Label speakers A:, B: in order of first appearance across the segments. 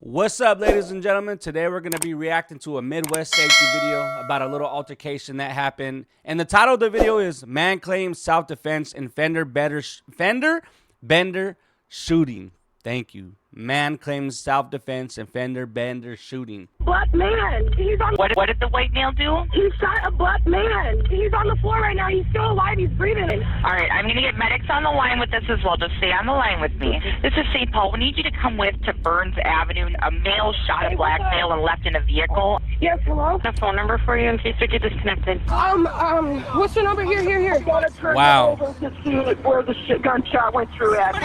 A: What's up, ladies and gentlemen? Today we're going to be reacting to a Midwest safety video about a little altercation that happened. And the title of the video is Man Claims Self-Defense in Fender Bender Shooting. Thank you. Man claims self-defense and Fender Bender shooting.
B: Black man. He's on.
C: What did the white male do?
B: He shot a black man. He's on the floor right now. He's still alive. He's breathing.
C: All right, I'm going to get medics on the line with this as well. Just stay on the line with me. This is St. Paul. We need you to come with to Burns Avenue. A male shot a black male and left in a vehicle.
B: Yes, hello?
C: A phone number for you in case we get disconnected.
B: What's your number? Here.
A: Wow.
B: To see where the gunshot went through at.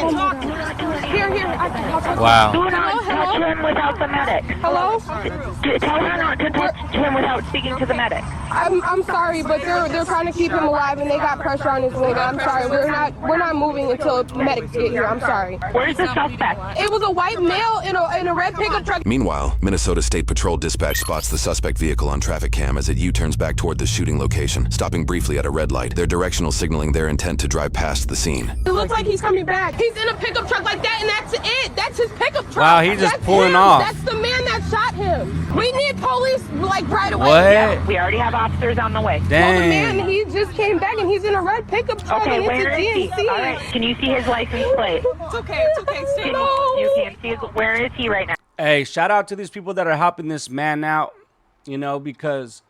B: Here.
A: Wow.
C: Do not touch him without the medic.
B: Hello?
C: Tell her not to touch him without speaking to the medic.
B: I'm sorry, but they're trying to keep him alive and they got pressure on his leg. I'm sorry. We're not moving until medics get here. I'm sorry.
C: Where's the suspect?
B: It was a white male in a red pickup truck.
D: Meanwhile, Minnesota State Patrol dispatch spots the suspect vehicle on traffic cam as it U-turns back toward the shooting location, stopping briefly at a red light. They're directional signaling their intent to drive past the scene.
B: It looks like he's coming back. He's in a pickup truck like that, and that's it. That's his pickup truck.
A: Wow, he's just pulling off.
B: That's the man that shot him. We need police like right away.
A: What?
C: Yeah, we already have officers on the way.
A: Dang.
B: Well, the man, he just came back and he's in a red pickup truck.
C: Okay,
B: and
C: where
B: it's
C: is
B: a
C: he?
B: GNC.
C: All right, can you see his license plate?
B: It's okay. Stay
C: You can't see his, where is he right now?
A: Hey, shout out to these people that are helping this man out, you know, because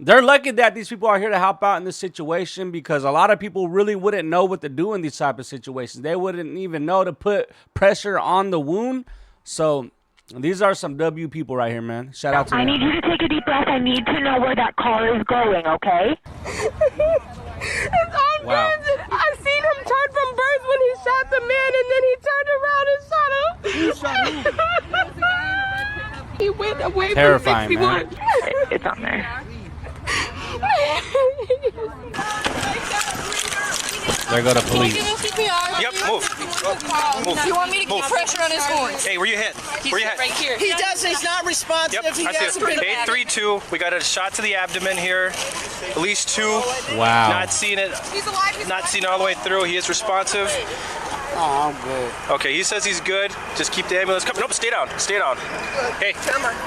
A: they're lucky that these people are here to help out in this situation, because a lot of people really wouldn't know what to do in these type of situations. They wouldn't even know to put pressure on the wound. So these are some W people right here, man. Shout out to them.
C: I need you to take a deep breath. I need to know where that car is going, okay?
B: It's on
A: Wow.
B: Burns. I seen him turn from Burns when he shot the man, and then he turned around and shot him. He went away
A: Terrifying,
B: from 61.
A: man.
C: It's on there.
A: There go the police.
E: Yep, move.
F: You want me to get pressure on his horns?
E: Hey, where you hit? Where you hit?
F: Right here.
G: He does. He's not responsive.
E: Yep,
G: He
E: I see
G: hasn't
E: it.
G: been.
E: 832. We got a shot to the abdomen here. At least two.
A: Wow.
E: Not seeing it.
F: He's alive.
E: Not seen all the way through. He is responsive.
G: Oh, I'm good.
E: Okay, he says he's good. Just keep the ambulance coming. Nope, stay down. Stay down. Hey,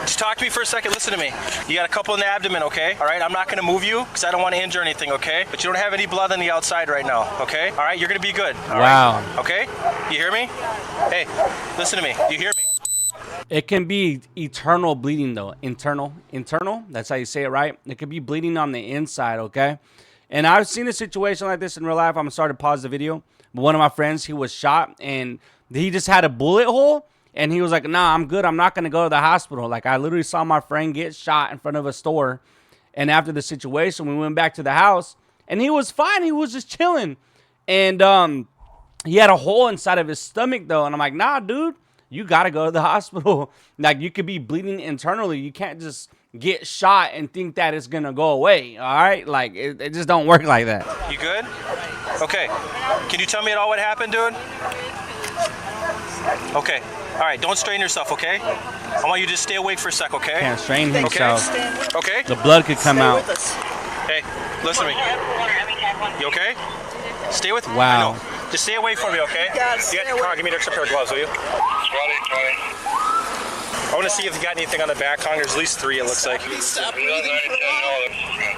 E: just talk to me for a second. Listen to me. You got a couple in the abdomen, okay? All right, I'm not going to move you because I don't want to injure anything, okay? But you don't have any blood on the outside right now, okay? All right, you're going to be good. All
A: Wow.
E: right? Okay? You hear me? Hey, listen to me. You hear me?
A: It can be eternal bleeding, though. Internal. That's how you say it, right? It could be bleeding on the inside, okay? And I've seen a situation like this in real life. I'm sorry to pause the video. But one of my friends, he was shot, and he just had a bullet hole. And he was like, nah, I'm good. I'm not going to go to the hospital. Like, I literally saw my friend get shot in front of a store. And after the situation, we went back to the house. And he was fine. He was just chilling. And he had a hole inside of his stomach, though. And I'm like, nah, dude. You got to go to the hospital. Like, you could be bleeding internally. You can't just get shot and think that it's going to go away. All right? Like, it just don't work like that.
E: You good? Okay. Can you tell me at all what happened, dude? Okay. All right. Don't strain yourself, okay? I want you to just stay awake for a sec, okay?
A: Can't strain himself.
E: Okay.
A: The blood could come out.
E: Hey, listen to me. You okay? Stay with me.
A: Wow.
E: I know. Just stay away from me, okay? Come on, give me an extra pair of gloves, will you? I want to see if you got anything on the back, Kong. There's at least 3, it looks like.
G: Stop breathing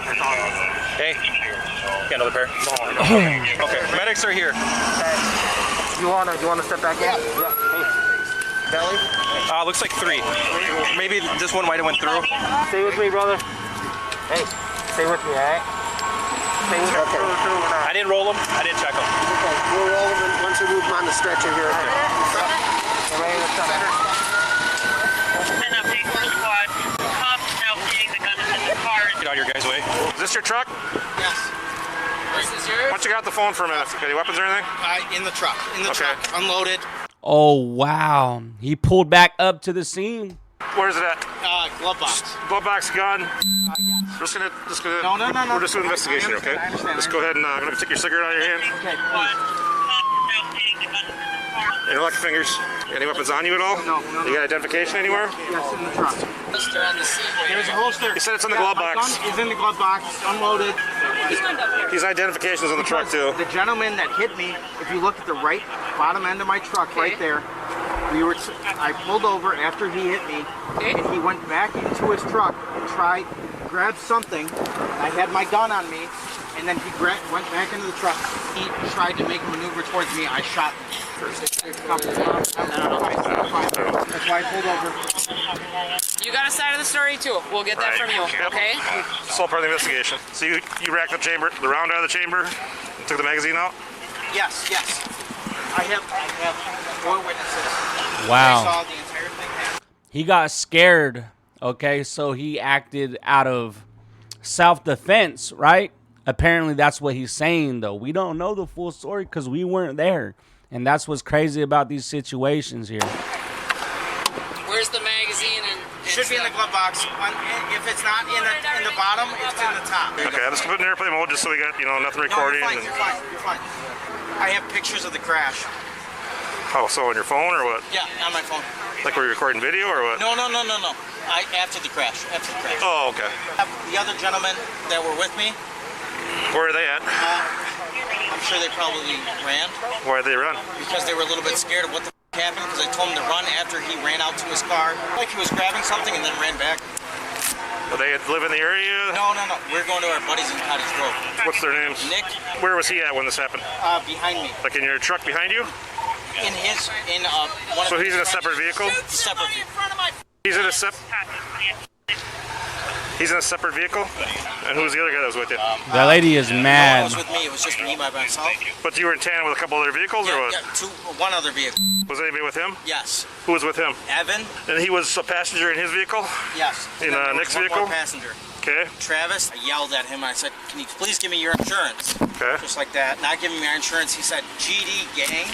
G: for long.
E: Hey, get another pair. Okay, medics are here.
G: You wanna step back in? Yeah. Hey. Belly.
E: Looks like 3. Maybe this one might have went through.
G: Stay with me, brother. Hey, stay with me, all right? Stay with me. Okay.
E: I didn't roll them. I didn't check them.
G: Okay. We'll roll them once we move them on the stretcher here. Okay. Ready to come.
E: Get out of your guys' way.
H: Is this your truck?
F: Yes. This is yours?
H: Why don't you get out the phone for a minute? Got any weapons or anything?
F: In the truck.
H: Okay.
F: Unloaded.
A: Oh, wow. He pulled back up to the scene.
H: Where's it at?
F: Glove box.
H: Glove box, gun.
F: Yes.
H: Just gonna.
F: No.
H: We're just doing investigation here, okay?
F: I understand.
H: Just go ahead and I'm gonna take your cigarette out of your hand.
F: Okay,
H: And lock your fingers. Any weapons on you at all?
F: No.
H: You got identification anywhere?
F: Yes, in the truck. Holster on the seat. There's a holster.
H: You said it's in the glove
F: My
H: box.
F: gun is in the glove box, unloaded.
H: These identifications on the truck too.
F: The gentleman that hit me, if you look at the right bottom end of my truck, right there, I pulled over after he hit me, and he went back into his truck and grabbed something. I had my gun on me, and then he went back into the truck. He tried to make a maneuver towards me. I shot him. That's why I pulled over.
I: You got a side of the story too. We'll get that from you, okay?
H: It's all part of the investigation. So you racked the round out of the chamber, and took the magazine out?
F: Yes. I have 4 witnesses.
A: Wow.
F: I saw the entire thing happen.
A: He got scared. Okay, so he acted out of self-defense, right? Apparently that's what he's saying, though. We don't know the full story because we weren't there. And that's what's crazy about these situations here.
I: Where's the magazine and
F: Should be in the glove box. If it's not in the bottom, it's in the top.
H: Okay, I'm just gonna put it in airplane mode just so we got, nothing recording.
F: No, you're fine. I have pictures of the crash.
H: Oh, so on your phone or what?
F: Yeah, on my phone.
H: Like were you recording video or what?
F: No. After the crash.
H: Oh, okay.
F: The other gentlemen that were with me,
H: Where are they at?
F: I'm sure they probably ran.
H: Why'd they run?
F: Because they were a little bit scared of what the happened, because I told him to run after he ran out to his car. Like he was grabbing something and then ran back.
H: Do they live in the area?
F: No. We're going to our buddies in Cottage Grove.
H: What's their names?
F: Nick.
H: Where was he at when this happened?
F: Behind me.
H: Like in your truck behind you?
F: One
H: So he's in a separate vehicle?
F: Separate vehicle.
H: He's in a separate vehicle? And who's the other guy that was with you?
A: That lady is
F: No one
A: mad.
F: was with me. It was just me by myself.
H: But you were in tandem with a couple other vehicles or what?
F: Yeah, one other vehicle.
H: Was anybody with him?
F: Yes.
H: Who was with him?
F: Evan.
H: And he was a passenger in his vehicle?
F: Yes.
H: In
F: And then there was
H: Nick's
F: one
H: vehicle?
F: more passenger.
H: Okay.
F: Travis. I yelled at him. I said, "Can you please give me your insurance?"
H: Okay.
F: Just like that. Not giving me our insurance. He said, "GD gang."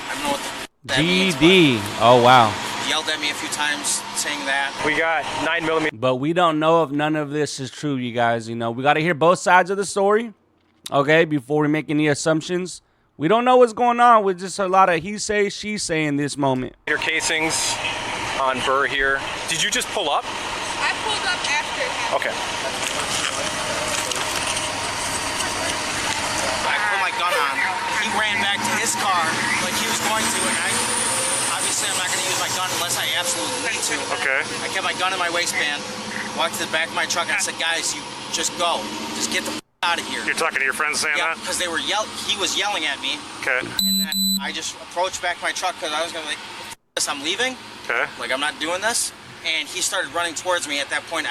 F: I don't know what that means,
A: GD. Oh, wow.
F: but yelled at me a few times saying that.
E: We got 9mm.
A: But we don't know if none of this is true, you guys. We got to hear both sides of the story, okay, before we make any assumptions. We don't know what's going on with just a lot of he say, she say in this moment.
E: Your casings on Burr here. Did you just pull up?
B: I pulled up after him.
E: Okay.
F: I put my gun on. He ran back to his car like he was going to, and obviously I'm not going to use my gun unless I absolutely need to.
H: Okay.
F: I kept my gun in my waistband, walked to the back of my truck, and I said, "Guys, you just go. Just get the out of here."
H: You're talking to your friends saying
F: Yeah,
H: that?
F: because he was yelling at me,
H: Okay.
F: and then I just approached back my truck because I was going to this, I'm leaving.
H: Okay.
F: Like, I'm not doing this. And he started running towards me. At that point,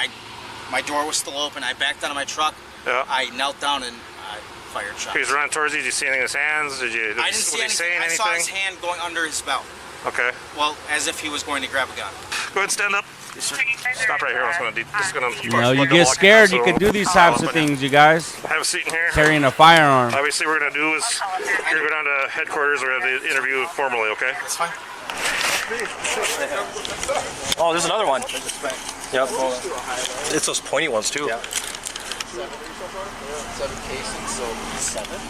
F: my door was still open. I backed out of my truck.
H: Yeah.
F: I knelt down and I fired shots.
H: He was running towards you. Did you see anything in his hands?
F: I didn't see anything. I saw his hand going under his belt.
H: Okay.
F: Well, as if he was going to grab a gun.
H: Go ahead, stand up. Stop right here.
A: You get scared, you can do these types of things, you guys.
H: Have a seat in here.
A: Carrying a firearm.
H: Obviously, what we're going to do is you're going to go down to headquarters. We're going to interview formally, okay?
F: That's fine.
E: Oh, there's another one. Yep. It's those pointy ones too. Yeah.
F: 7 casings, so 7?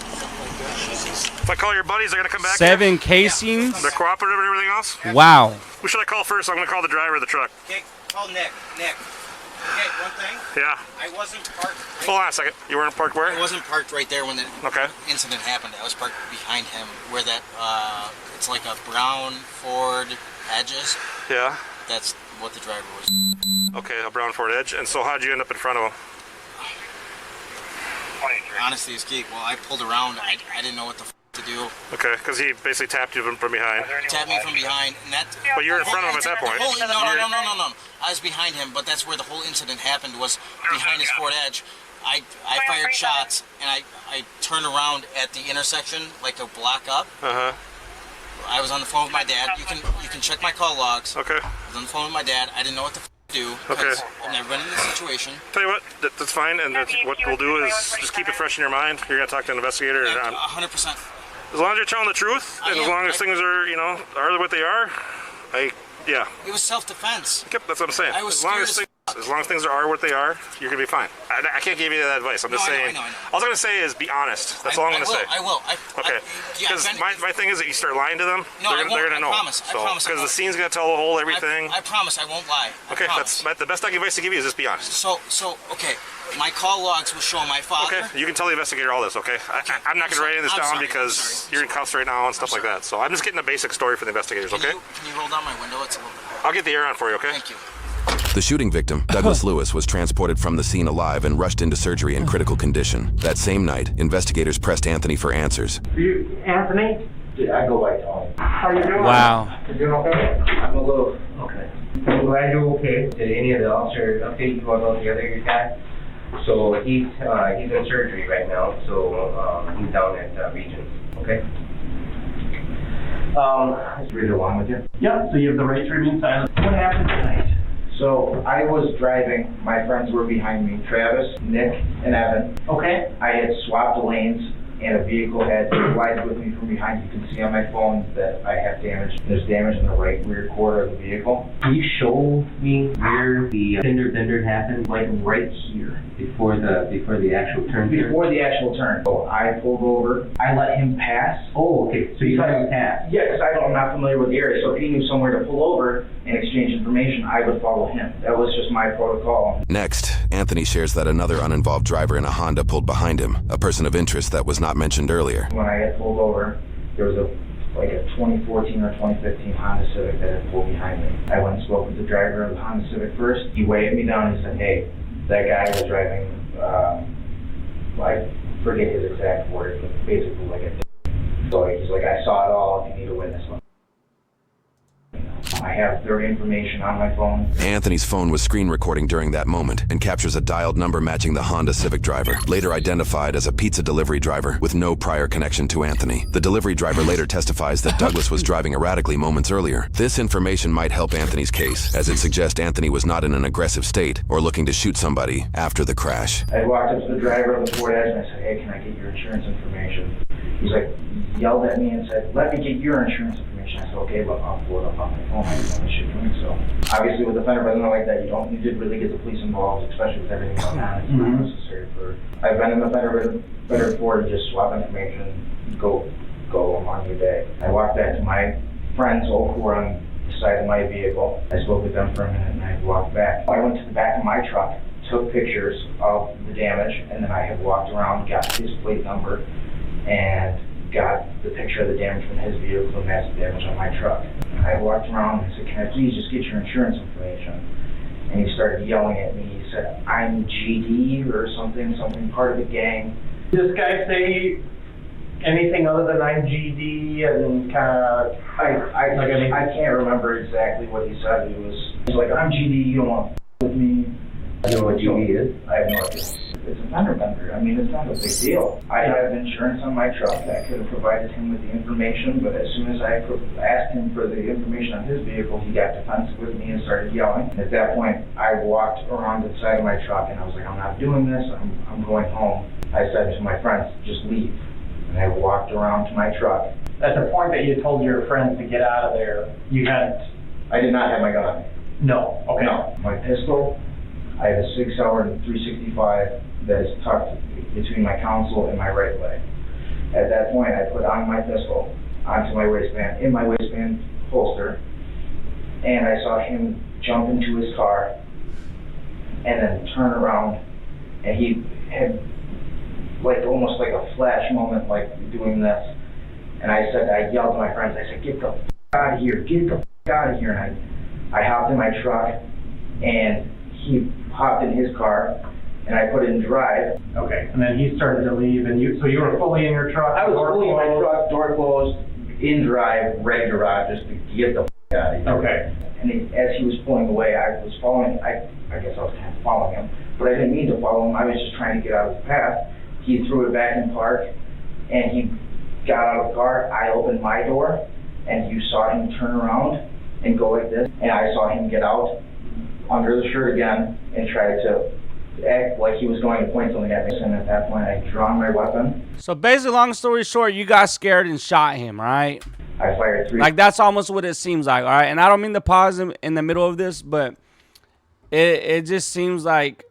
H: If I call your buddies, they're going to come back
A: 7
H: here?
A: casings?
H: They're cooperative and everything else?
A: Wow.
H: Who should I call first? I'm going to call the driver of the truck.
F: Okay, call Nick. Nick. Okay, one thing.
H: Yeah.
F: I wasn't parked.
H: Hold on a second. You weren't parked where?
F: I wasn't parked right there when the
H: Okay.
F: incident happened. I was parked behind him where that, it's like a brown Ford Edge is.
H: Yeah.
F: That's what the driver was.
H: Okay, a brown Ford Edge. And so how'd you end up in front of him?
F: Honestly, it's key. Well, I pulled around. I didn't know what the to do.
H: Okay, because he basically tapped you from behind.
F: Tapped me from behind, and that.
H: But you're in front of him at that point.
F: No. I was behind him, but that's where the whole incident happened. Was behind his Ford Edge. I fired shots, and I turned around at the intersection like a block up. I was on the phone with my dad. You can check my call logs.
H: Okay.
F: I was on the phone with my dad. I didn't know what to do.
H: Okay.
F: I've never been in this situation.
H: Tell you what, that's fine. And what we'll do is just keep it fresh in your mind. You're gonna talk to an investigator.
F: 100%.
H: As long as you're telling the truth, and as long as things are, are what they are, yeah.
F: It was self-defense.
H: Yep, that's what I'm saying.
F: I was
H: as long
F: scared
H: as
F: as
H: As long as things are what they are, you're gonna be fine. I can't give you that advice. I'm just saying.
F: I know.
H: All I'm gonna say is be honest. That's all I'm gonna say.
F: I will.
H: Okay. Because my thing is that you start lying to them,
F: No,
H: they're gonna know.
F: I promise.
H: Because the scene's gonna tell the whole everything.
F: I promise I won't lie.
H: Okay, that's the best advice to give you is just be honest.
F: So okay. My call logs will show my father.
H: Okay, you can tell the investigator all this, okay? I'm not going to write any of this down because you're in cuffs right now and stuff like that. So I'm just getting a basic story for the investigators, okay?
F: Can you roll down my window? It's a little bit.
H: I'll get the air on for you, okay?
F: Thank you.
D: The shooting victim, Douglas Lewis, was transported from the scene alive and rushed into surgery in critical condition. That same night, investigators pressed Anthony for answers.
G: You, Anthony? I go by Tony. How you doing?
A: Wow.
G: You doing okay? I'm a little okay. I'm glad you're okay. Did any of the officers update you about the other guy? So he's in surgery right now. So he's down at Regions. Okay. Is Read along with you?
J: Yeah. So you have the right to remain silent. What happened tonight?
G: So I was driving. My friends were behind me. Travis, Nick, and Evan.
J: Okay.
G: I had swapped lanes, and a vehicle had collided with me from behind. You can see on my phone that I have damage. There's damage in the right rear quarter of the vehicle.
J: Can you show me where the fender bender happened? Like right here, before the actual turn.
G: Before the actual turn. So I pulled over. I let him pass.
J: Oh, okay. So you let him pass.
G: Yeah, because I'm not familiar with the area. So if he knew somewhere to pull over and exchange information, I would follow him. That was just my protocol.
D: Next, Anthony shares that another uninvolved driver in a Honda pulled behind him, a person of interest that was not mentioned earlier.
G: When I got pulled over, there was a 2014 or 2015 Honda Civic that had pulled behind me. I went and spoke with the driver of the Honda Civic first. He waved me down and said, hey, that guy was driving, I forget his exact words, but basically like a so he's like, I saw it all, if you need a witness. I have their information on my phone.
D: Anthony's phone was screen recording during that moment and captures a dialed number matching the Honda Civic driver, later identified as a pizza delivery driver with no prior connection to Anthony. The delivery driver later testifies that Douglas was driving erratically moments earlier. This information might help Anthony's case, as it suggests Anthony was not in an aggressive state or looking to shoot somebody after the crash.
G: I walked up to the driver of the Ford Edge and I said, hey, can I get your insurance information? He's like, yelled at me and said, let me get your insurance information. I said, okay, look, I'll pull it up on my phone. I didn't know shit doing so. Obviously, with a fender bender like that, you did really get the police involved, especially with everything going on. It's not necessary for. I've been in the fender bender before to just swap information, go on your day. I walked back to my friends, all who were on the side of my vehicle. I spoke with them for a minute and I walked back. I went to the back of my truck, took pictures of the damage, and then I have walked around, got his plate number, and got the picture of the damage from his vehicle and that's the damage on my truck. I walked around and said, can I please just get your insurance information? And he started yelling at me. He said, I'm GD or something part of the gang.
J: Did this guy say anything other than I'm GD and kind of...
G: I can't remember exactly what he said. He was like, I'm GD, you don't want to with me.
J: I don't know what GD is.
G: I have no idea. It's a fender bender. I mean, it's not a big deal. I have insurance on my truck. I could have provided him with the information, but as soon as I asked him for the information on his vehicle, he got defensive with me and started yelling. At that point, I walked around to the side of my truck and I was like, I'm not doing this. I'm going home. I said to my friends, just leave. And I walked around to my truck.
J: At the point that you told your friends to get out of there, you hadn't...
G: I did not have my gun on me.
J: No. Okay.
G: No. My pistol, I have a 6-hour 365 that is tucked between my console and my right leg. At that point, I put on my pistol onto my waistband, in my waistband holster, and I saw him jump into his car and then turn around, and he had almost like a flash moment, like doing this. And I yelled to my friends, I said, get the f*** out of here, get the f*** out of here. And I hopped in my truck, and he hopped in his car, and I put it in drive.
J: Okay, and then he started to leave, and so you were fully in your truck?
G: I was fully in my truck, door closed, in drive, ready to ride, just to get the f*** out of here.
J: Okay.
G: And as he was pulling away, I was following, I guess I was kind of following him, but I didn't mean to follow him, I was just trying to get out of his path. He threw it back in park, and he got out of the car. I opened my door, and you saw him turn around and go like this, and I saw him get out under the shirt again and try to act like he was going to point something at me. And at that point, I drawn my weapon.
A: So basically, long story short, you got scared and shot him, right?
G: I fired 3.
A: Like, that's almost what it seems like, all right? And I don't mean to pause in the middle of this, but it just seems like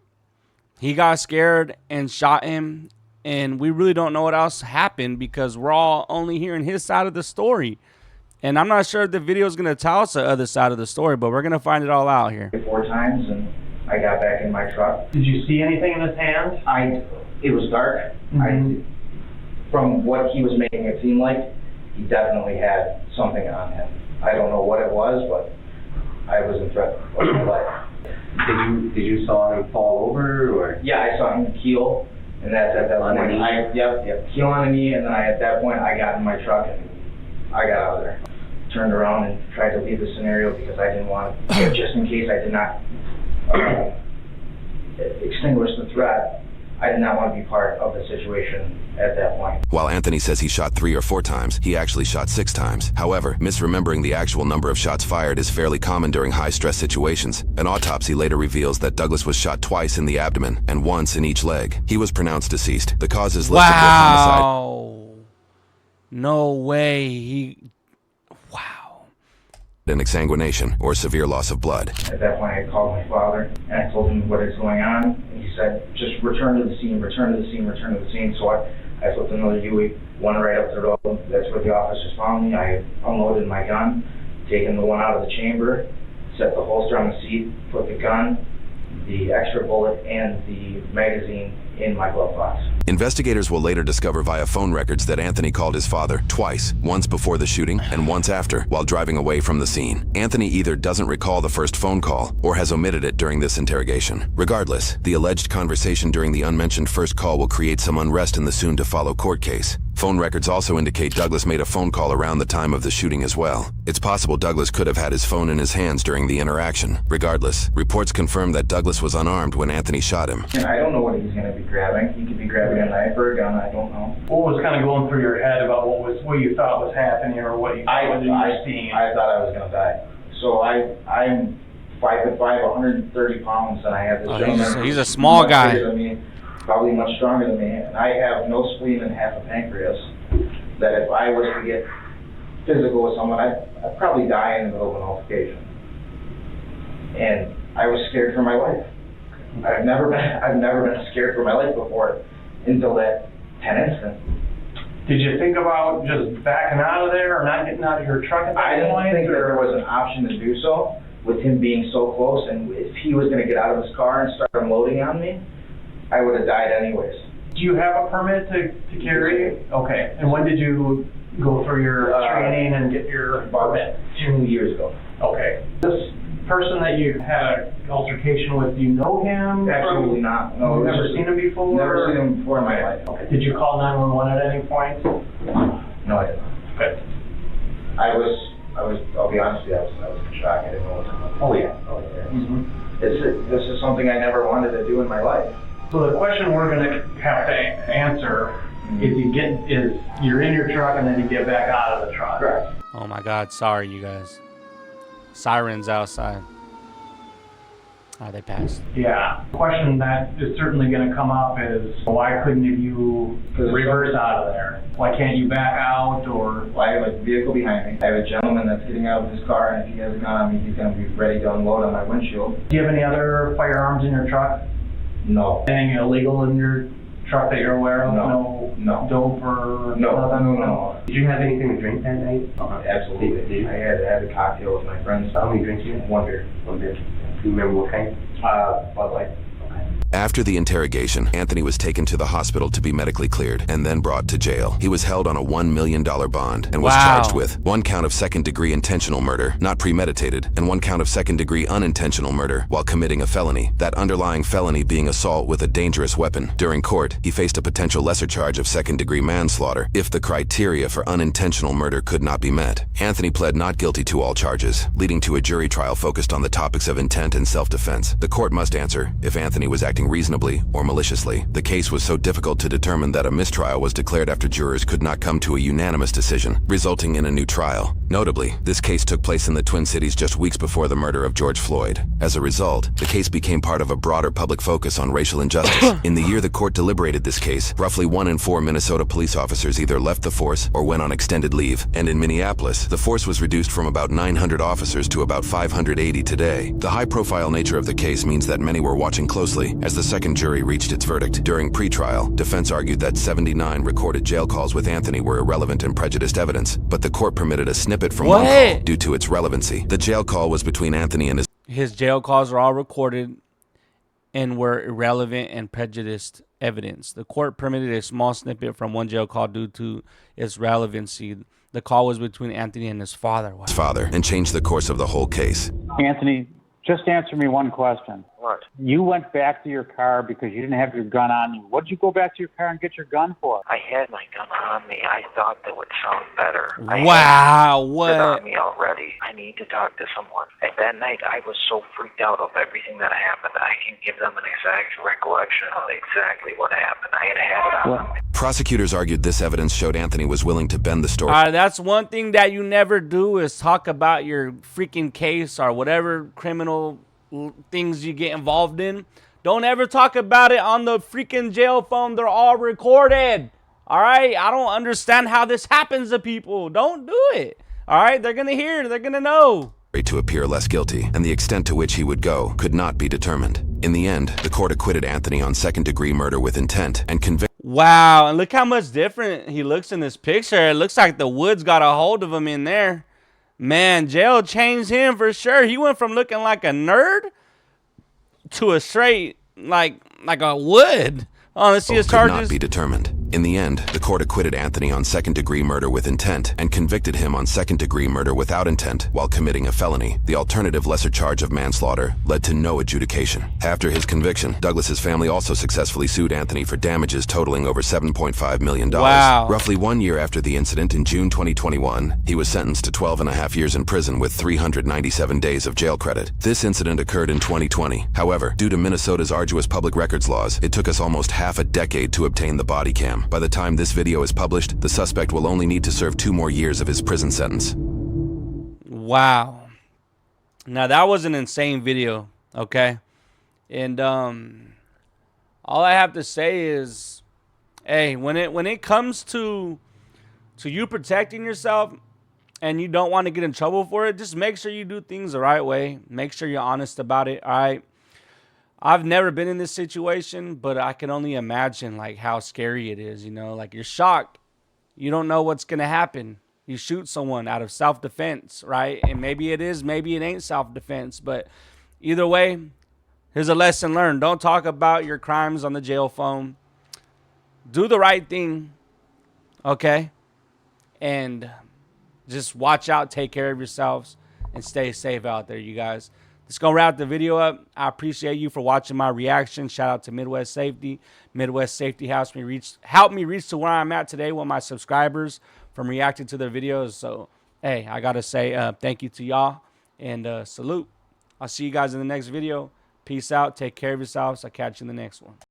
A: he got scared and shot him, and we really don't know what else happened because we're all only hearing his side of the story. And I'm not sure if the video is going to tell us the other side of the story, but we're going to find it all out here.
G: 4 times, and I got back in my truck.
K: Did you see anything in his hands?
G: It was dark. From what he was making it seem like, he definitely had something on him. I don't know what it was, but I was in threat of my life.
J: Did you saw him fall over, or?
G: Yeah, I saw him keel, and that's at that point. Keel on a knee, and then at that point I got in my truck and I got out of there. Turned around and tried to leave the scenario because I didn't want, just in case I did not extinguish the threat, I did not want to be part of the situation at that point.
D: While Anthony says he shot 3 or 4 times, he actually shot 6 times. However, misremembering the actual number of shots fired is fairly common during high-stress situations. An autopsy later reveals that Douglas was shot twice in the abdomen and once in each leg. He was pronounced deceased. The cause is listed with homicide.
A: Wow. No way.
D: An exsanguination or severe loss of blood.
G: At that point, I called my father and I told him what is going on. And he said, just return to the scene, return to the scene, return to the scene. So I flipped another Huey, one right up the road. That's where the officers found me. I unloaded my gun, taken the one out of the chamber, set the holster on the seat, put the gun, the extra bullet, and the magazine in my glove box.
D: Investigators will later discover via phone records that Anthony called his father twice, once before the shooting and once after, while driving away from the scene. Anthony either doesn't recall the first phone call or has omitted it during this interrogation. Regardless, the alleged conversation during the unmentioned first call will create some unrest in the soon-to-follow court case. Phone records also indicate Douglas made a phone call around the time of the shooting as well. It's possible Douglas could have had his phone in his hands during the interaction. Regardless, reports confirm that Douglas was unarmed when Anthony shot him.
G: And I don't know what he's going to be grabbing. He could be grabbing a knife or a gun. I don't know.
K: What was kind of going through your head about what you thought was happening, or what you were seeing?
G: I thought I was going to die. So I'm 5'5", 130 pounds, and I have this gentleman.
A: He's a small guy.
G: Probably much stronger than me, and I have no spleen and half a pancreas. That if I was to get physical with someone, I'd probably die in the middle of an altercation. And I was scared for my life. I've never been scared for my life before until that 10 instant.
K: Did you think about just backing out of there or not getting out of your truck at that point?
G: I didn't think that there was an option to do so with him being so close, and if he was going to get out of his car and start unloading on me, I would have died anyways.
K: Do you have a permit to carry? Okay. And when did you go through your training and get your permit?
G: 2 years ago.
K: Okay. This person that you had an altercation with, do you know him?
G: Absolutely not. No.
K: You've never seen him before?
G: Never seen him before in my life.
K: Okay. Did you call 911 at any point?
G: No, I didn't.
K: Good.
G: I'll be honest with you, I was in shock. I didn't know what to do.
K: Oh, yeah.
G: This is something I never wanted to do in my life.
K: So the question we're going to have to answer is you're in your truck and then you get back out of the truck.
G: Correct.
A: Oh my God, sorry you guys. Sirens outside. Oh, they passed.
K: Yeah. The question that is certainly going to come up is, why couldn't you reverse out of there? Why can't you back out, or?
G: Well, I have a vehicle behind me. I have a gentleman that's getting out of his car, and if he has a gun on me, he's going to be ready to unload on my windshield.
K: Do you have any other firearms in your truck?
G: No.
K: Anything illegal in your truck that you're aware of?
G: No.
K: Dope or
G: no,
K: nothing?
G: No.
J: Did you have anything to drink that night?
G: Absolutely. I had a cocktail with my friends.
J: How many drinks you had?
G: One beer.
J: Do you remember what kind?
G: Bud Light.
D: After the interrogation, Anthony was taken to the hospital to be medically cleared and then brought to jail. He was held on a $1 million bond and was charged with 1 count of second-degree intentional murder, not premeditated, and 1 count of second-degree unintentional murder while committing a felony, that underlying felony being assault with a dangerous weapon. During court, he faced a potential lesser charge of second-degree manslaughter if the criteria for unintentional murder could not be met. Anthony pled not guilty to all charges, leading to a jury trial focused on the topics of intent and self-defense. The court must answer if Anthony was acting acting reasonably or maliciously. The case was so difficult to determine that a mistrial was declared after jurors could not come to a unanimous decision, resulting in a new trial. Notably, this case took place in the Twin Cities just weeks before the murder of George Floyd. As a result, the case became part of a broader public focus on racial injustice. In the year the court deliberated this case, roughly 1 in 4 Minnesota police officers either left the force or went on extended leave, and in Minneapolis, the force was reduced from about 900 officers to about 580 today. The high-profile nature of the case means that many were watching closely as the second jury reached its verdict. During pretrial, defense argued that 79 recorded jail calls with Anthony were irrelevant and prejudiced evidence, but the court permitted a snippet from one call due to its relevancy. The jail call was between Anthony and
A: his jail calls are all recorded and were irrelevant and prejudiced evidence. The court permitted a small snippet from one jail call due to its relevancy. The call was between Anthony and his father. Wow.
D: his father and changed the course of the whole case.
L: Anthony, just answer me one question.
M: What?
L: You went back to your car because you didn't have your gun on you. What did you go back to your car and get your gun for?
M: I had my gun on me. I thought that would sound better.
A: Wow,
M: what? It on me already. I need to talk to someone. And that night, I was so freaked out of everything that happened. I can give them an exact recollection of exactly what happened. I had it on me.
D: Prosecutors argued this evidence showed Anthony was willing to bend the story.
A: All right, that's one thing that you never do is talk about your freaking case or whatever criminal things you get involved in. Don't ever talk about it on the freaking jail phone. They're all recorded. All right, I don't understand how this happens to people. Don't do it. All right, they're gonna hear, they're gonna know.
D: To appear less guilty, and the extent to which he would go could not be determined. In the end, the court acquitted Anthony on second-degree murder with intent and convicted.
A: Wow, and look how much different he looks in this picture. It looks like the woods got a hold of him in there. Man, jail changed him for sure. He went from looking like a nerd to a straight, like a wood. Oh, let's see his charges.
D: Could not be determined. In the end, the court acquitted Anthony on second-degree murder with intent and convicted him on second-degree murder without intent while committing a felony. The alternative lesser charge of manslaughter led to no adjudication. After his conviction, Douglas's family also successfully sued Anthony for damages totaling over $7.5 million.
A: Wow.
D: Roughly 1 year after the incident in June 2021, he was sentenced to 12.5 years in prison with 397 days of jail credit. This incident occurred in 2020. However, due to Minnesota's arduous public records laws, it took us almost half a decade to obtain the body cam. By the time this video is published, the suspect will only need to serve 2 more years of his prison sentence.
A: Wow. Now that was an insane video, okay? And all I have to say is, hey, when it comes to you protecting yourself and you don't want to get in trouble for it, just make sure you do things the right way. Make sure you're honest about it, all right? I've never been in this situation, but I can only imagine like how scary it is, you know, like you're shocked. You don't know what's going to happen. You shoot someone out of self-defense, right? And maybe it is, maybe it ain't self-defense, but either way, here's a lesson learned. Don't talk about your crimes on the jail phone. Do the right thing, okay? And just watch out, take care of yourselves, and stay safe out there, you guys. It's going to wrap the video up. I appreciate you for watching my reaction. Shout out to Midwest Safety. Midwest Safety helped me reach to where I'm at today with my subscribers from reacting to their videos. So, hey, I got to say thank you to y'all and salute. I'll see you guys in the next video. Peace out. Take care of yourselves. I'll catch you in the next one.